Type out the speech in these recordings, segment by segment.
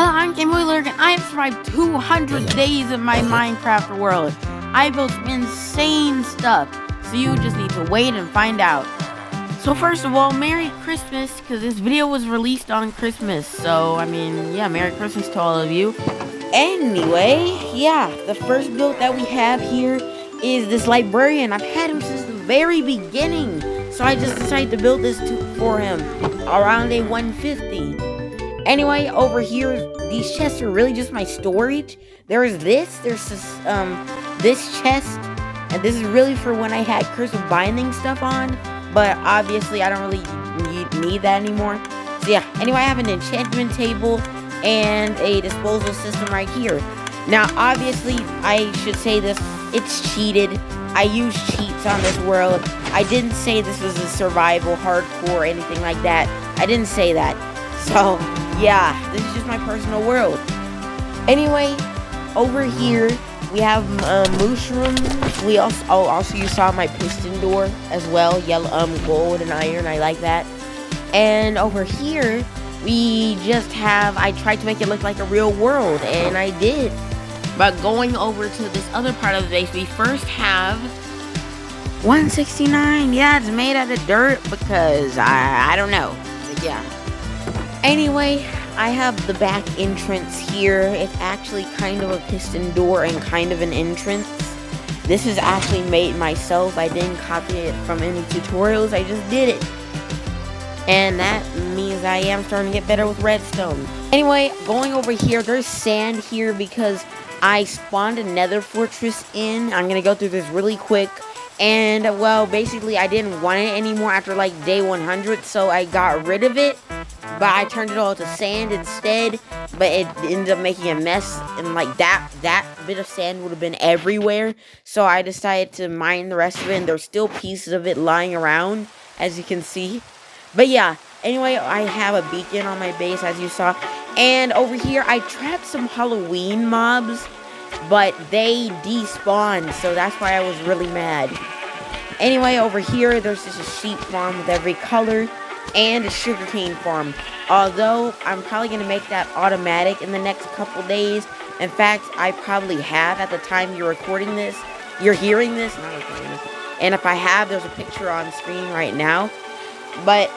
Hello, I'm GameBoyLurk, and I have survived 200 days in my Minecraft world. I built some insane stuff, so you just need to wait and find out. So first of all, Merry Christmas, because this video was released on Christmas. So, I mean, yeah, Merry Christmas to all of you. Anyway, yeah, the first build that we have here is this librarian. I've had him since the very beginning, so I just decided to build this for him around day 150. Anyway, over here, these chests are really just my storage. There's this chest, and this is really for when I had Curse of Binding stuff on, but obviously I don't really need that anymore. So yeah, anyway, I have an enchantment table and a disposal system right here. Now, obviously, I should say this, it's cheated. I use cheats on this world. I didn't say this was a survival, hardcore, or anything like that. I didn't say that. So, yeah, this is just my personal world. Anyway, over here, we have mushrooms. We also you saw my piston door as well. Yellow, gold and iron. I like that. And over here, we just have, I tried to make it look like a real world, and I did. But going over to this other part of the base, we first have 169. Yeah, it's made out of dirt because I don't know. But yeah. Anyway, I have the back entrance here. It's actually kind of a piston door and kind of an entrance. This is actually made myself. I didn't copy it from any tutorials. I just did it. And that means I am starting to get better with redstone. Anyway, going over here, there's sand here because I spawned a nether fortress in. I'm going to go through this really quick. And, well, basically, I didn't want it anymore after, like, day 100, so I got rid of it. But I turned it all to sand instead, but it ended up making a mess, and, like, that bit of sand would have been everywhere. So I decided to mine the rest of it, and there's still pieces of it lying around, as you can see. But, yeah, anyway, I have a beacon on my base, as you saw. And over here, I trapped some Halloween mobs, but they despawned, so that's why I was really mad. Anyway, over here, there's just a sheep farm with every color, and a sugarcane farm. Although, I'm probably going to make that automatic in the next couple days. In fact, I probably have at the time you're recording this. You're hearing this, not recording this. And if I have, there's a picture on screen right now. But,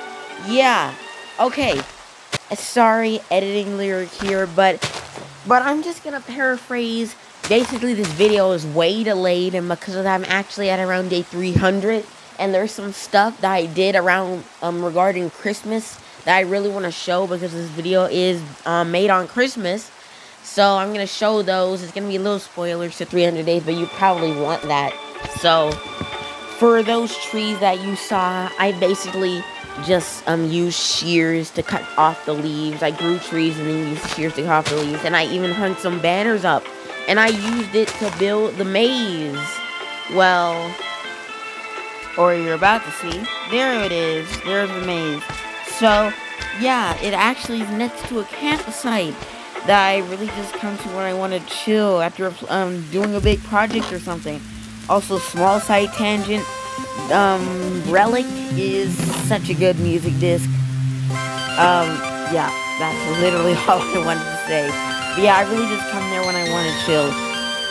yeah. Okay. Sorry, editing lyric here, but I'm just going to paraphrase. Basically, this video is way delayed, and because of that, I'm actually at around day 300. And there's some stuff that I did around regarding Christmas that I really want to show because this video is made on Christmas. So I'm going to show those. It's going to be a little spoilers to 300 days, but you probably want that. So for those trees that you saw, I basically just used shears to cut off the leaves. I grew trees and then used shears to cut off the leaves. And I even hung some banners up. And I used it to build the maze. Well, or you're about to see. There it is. There's the maze. So, yeah, it actually is next to a campsite that I really just come to when I want to chill after doing a big project or something. Also, Small Side Tangent. Relic is such a good music disc. Yeah, that's literally all I wanted to say. But yeah, I really just come there when I want to chill.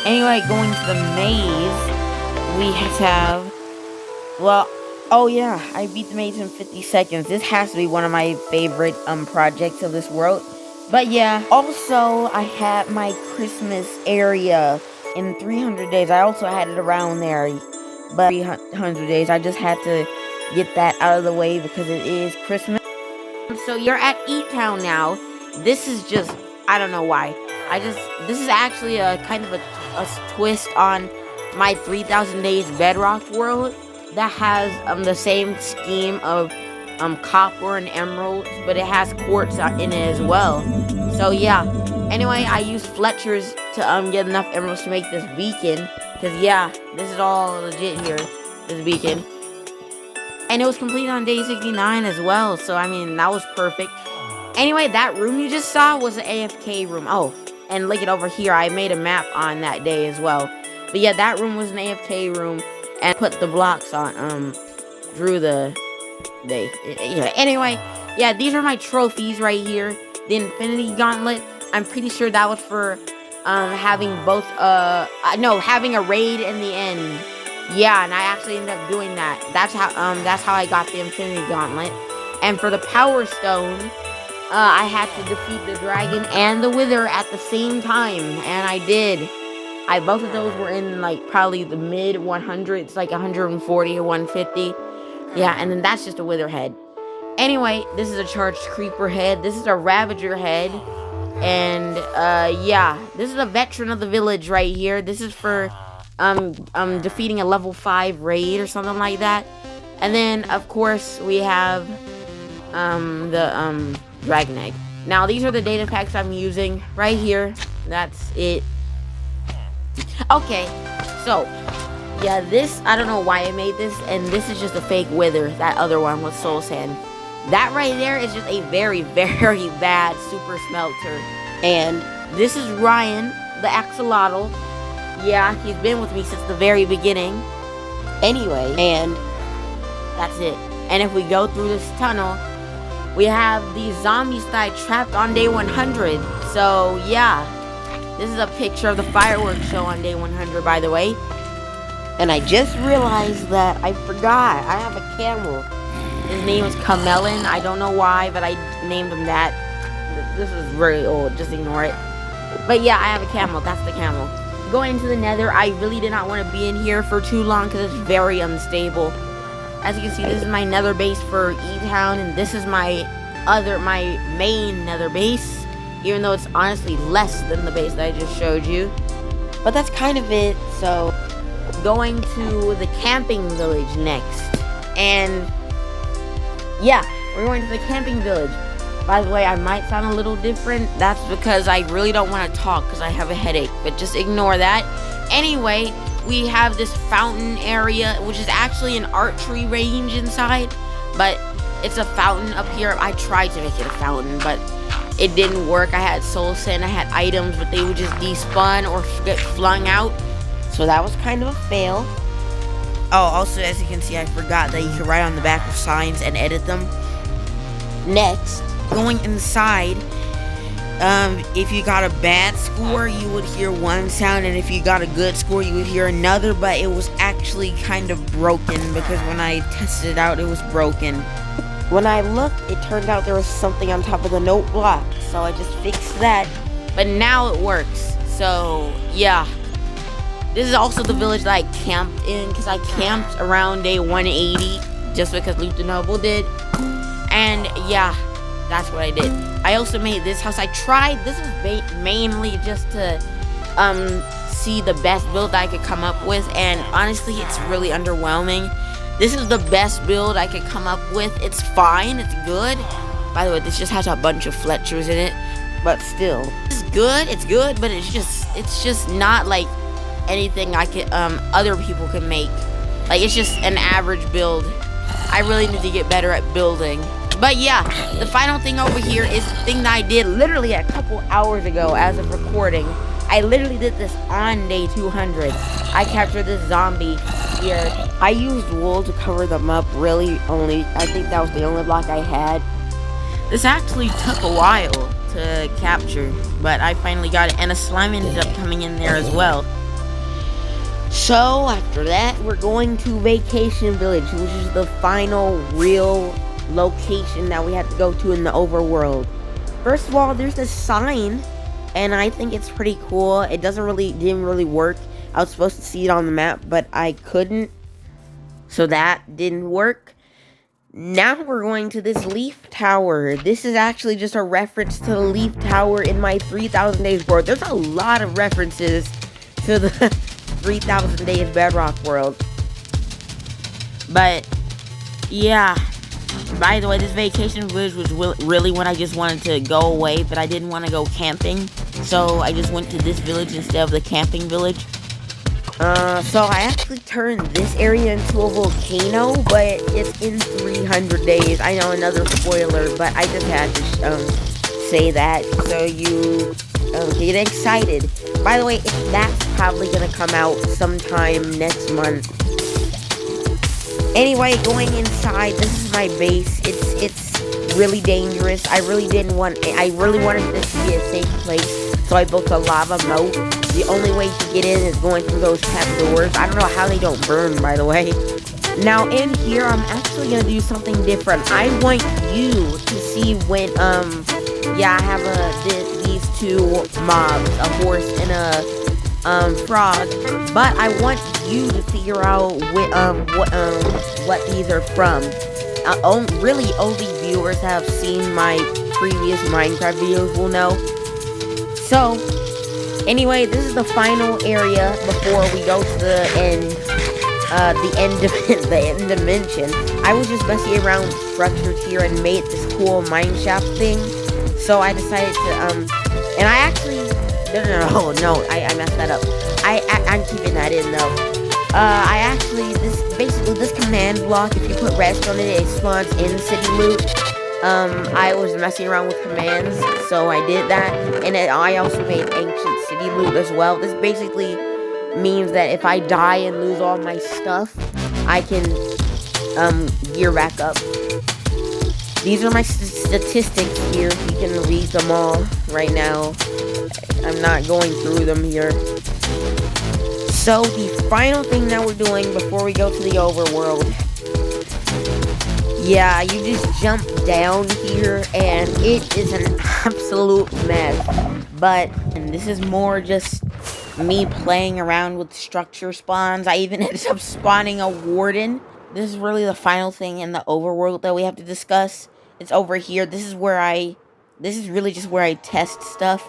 Anyway, going to the maze, we have... Well, oh yeah, I beat the maze in 50 seconds. This has to be one of my favorite projects of this world. But yeah, also I had my Christmas area in 300 days. I also had it around there, but 300 days. I just had to get that out of the way because it is Christmas. So you're at E-Town now. This is just, I don't know why. This is actually a kind of a twist on my 3000 days Bedrock world. That has the same scheme of copper and emeralds, but it has quartz in it as well. So yeah. Anyway, I used Fletcher's to get enough emeralds to make this beacon. Because yeah, this is all legit here. This beacon. And it was completed on day 69 as well. So I mean, that was perfect. Anyway, that room you just saw was an AFK room. Oh, and look it over here. I made a map on that day as well. But yeah, that room was an AFK room. And put the blocks on, drew the day. Yeah, anyway, yeah, these are my trophies right here. The Infinity Gauntlet, I'm pretty sure that was for having both no, having a raid in the end. Yeah, and I actually ended up doing that. That's how I got the Infinity Gauntlet. And for the Power Stone, I had to defeat the dragon and the Wither at the same time, and I did. Both of those were in like probably the mid 100s, like 140 or 150. Yeah, and then that's just a Wither head. Anyway, this is a charged creeper head. This is a Ravager head. And yeah, this is a veteran of the village right here. This is for defeating a level 5 raid or something like that. And then of course we have the dragon egg. Now these are the data packs I'm using right here. That's it. Okay, so yeah, this, I don't know why I made this, and this is just a fake Wither. That other one was Soul Sand. That right there is just a very, very bad super smelter. And this is Ryan, the axolotl. Yeah, he's been with me since the very beginning. Anyway, and that's it. And if we go through this tunnel, we have these zombies that I trapped on day 100. So yeah, this is a picture of the fireworks show on day 100, by the way. And I just realized that I forgot. I have a camel. His name is Camelin. I don't know why, but I named him that. This is very old. Just ignore it. But yeah, I have a camel. That's the camel. Going into the Nether, I really did not want to be in here for too long because it's very unstable. As you can see, this is my Nether base for E-Town, and this is my main Nether base. Even though it's honestly less than the base that I just showed you. But that's kind of it. So, going to the camping village next. And yeah, we're going to the camping village. By the way, I might sound a little different. That's because I really don't want to talk because I have a headache. But just ignore that. Anyway, we have this fountain area, which is actually an archery range inside. But it's a fountain up here. I tried to make it a fountain, but it didn't work. I had soul sand, I had items, but they would just despawn or get flung out. So that was kind of a fail. Oh, also, as you can see, I forgot that you can write on the back of signs and edit them. Next, going inside, if you got a bad score, you would hear one sound, and if you got a good score, you would hear another, but it was actually kind of broken, because when I tested it out, it was broken. When I looked, it turned out there was something on top of the note block, so I just fixed that, but now it works. So, yeah. This is also the village that I camped in, because I camped around day 180, just because Loot the Noble did. And yeah, that's what I did. I also made this house. I tried, this was mainly just to see the best build that I could come up with, and honestly, it's really underwhelming. This is the best build I could come up with. It's fine, it's good. By the way, this just has a bunch of Fletchers in it, but still. It's good, but it's just not like anything I could other people can make. Like, it's just an average build. I really need to get better at building. But yeah, the final thing over here is the thing that I did literally a couple hours ago as of recording. I literally did this on day 200. I captured this zombie here. I used wool to cover them up, really. I think that was the only block I had. This actually took a while to capture, but I finally got it, and a slime ended up coming in there as well. So after that, we're going to Vacation Village, which is the final real location that we have to go to in the overworld. First of all, there's this sign, and I think it's pretty cool. It didn't really work. I was supposed to see it on the map, but I couldn't, so that didn't work. Now we're going to this leaf tower. This is actually just a reference to the leaf tower in my 3000 Days world. There's a lot of references to the 3000 Days Bedrock world. But yeah, by the way, this vacation village was really when I just wanted to go away, but I didn't want to go camping, so I just went to this village instead of the camping village. So I actually turned this area into a volcano, but it's in 300 days. I know, another spoiler, but I just had to say that so you get excited. By the way, that's probably gonna come out sometime next month. Anyway, going inside, this is my base. It's really dangerous. I really wanted this to be a safe place, so I built a lava moat. The only way to get in is going through those trap doors. I don't know how they don't burn, by the way. Now in here, I'm actually gonna do something different. I want you to see when, yeah, I have these two mobs, a horse and a frog, but I want you to figure out what these are from. Really, only viewers have seen my previous Minecraft videos will know. So, anyway, this is the final area before we go to the end. The end dimension. I was just messing around with structures here and made this cool mineshaft thing. So I decided to, and I actually, no, I messed that up. I'm keeping that in though. Basically this command block, if you put rest on it, it spawns in city loot. I was messing around with commands, so I did that. And I also made ancient city loot as well. This basically means that if I die and lose all my stuff, I can gear back up. These are my statistics here. You can read them all right now. I'm not going through them here. So the final thing that we're doing before we go to the overworld, yeah, you just jump down here and it is an absolute mess. And this is more just me playing around with structure spawns. I even ended up spawning a warden. This is really the final thing in the overworld that we have to discuss. It's over here. This is really just where I test stuff.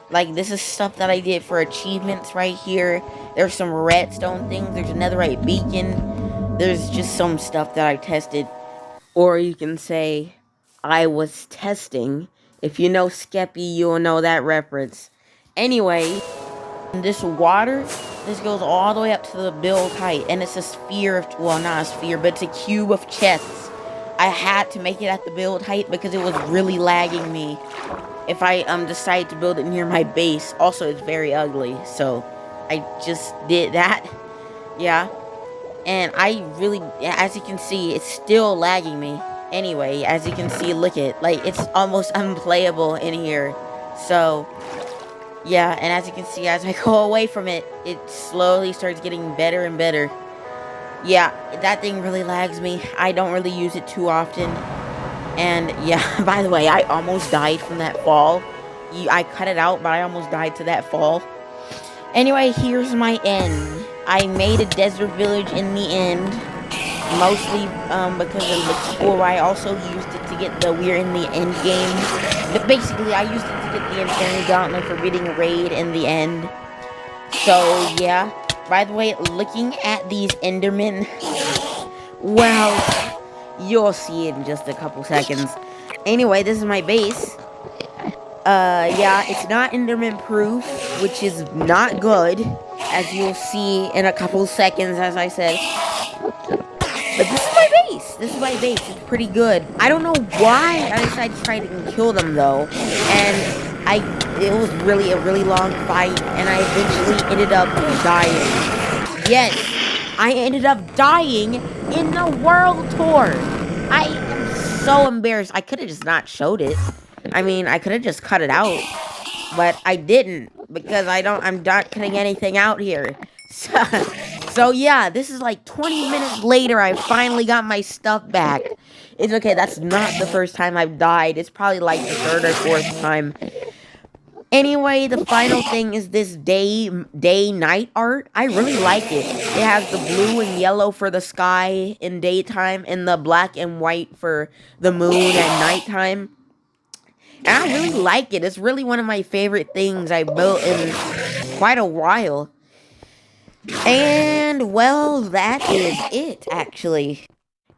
Like, this is stuff that I did for achievements right here. There's some redstone things. There's a netherite beacon. There's just some stuff that I tested. Or you can say, I was testing. If you know Skeppy, you'll know that reference. Anyway, this water, this goes all the way up to the build height, and it's a sphere of, well, not a sphere, but it's a cube of chests. I had to make it at the build height because it was really lagging me if I decide to build it near my base. Also, it's very ugly, so I just did that. Yeah, and I really, as you can see, it's still lagging me. Anyway, as you can see, look at, like, it's almost unplayable in here. So yeah, and as you can see, as I go away from it, it slowly starts getting better and better. Yeah, that thing really lags me. I don't really use it too often. And yeah, by the way, I almost died from that fall. I cut it out, but I almost died to that fall. Anyway, here's my end. I made a desert village in the end. Mostly because it looks cool. I also used it to get we're in the end game. But basically, I used it to get the Infinity Gauntlet for beating a raid in the end. So, yeah. By the way, looking at these Endermen, well, you'll see it in just a couple seconds. Anyway, this is my base. Yeah, it's not Enderman proof, which is not good, as you'll see in a couple seconds, as I said. But this is my base. This is my base. It's pretty good. I don't know why I decided to try to kill them, though. And it was really a really long fight, and I eventually ended up dying. Yes, I ended up dying in the world tour. I am so embarrassed. I could have just not showed it. I mean, I could have just cut it out, but I didn't because I'm not cutting anything out here. So yeah, this is like 20 minutes later. I finally got my stuff back. It's okay. That's not the first time I've died. It's probably like the third or fourth time. Anyway, the final thing is this day-night art. I really like it. It has the blue and yellow for the sky in daytime and the black and white for the moon at nighttime. And I really like it. It's really one of my favorite things I built in quite a while. And, well, that is it, actually.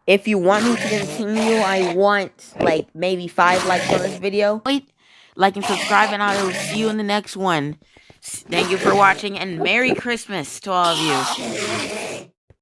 If you want me to continue, I want, like, maybe 5 likes on this video. Wait. Like and subscribe, and I will see you in the next one. Thank you for watching, and Merry Christmas to all of you.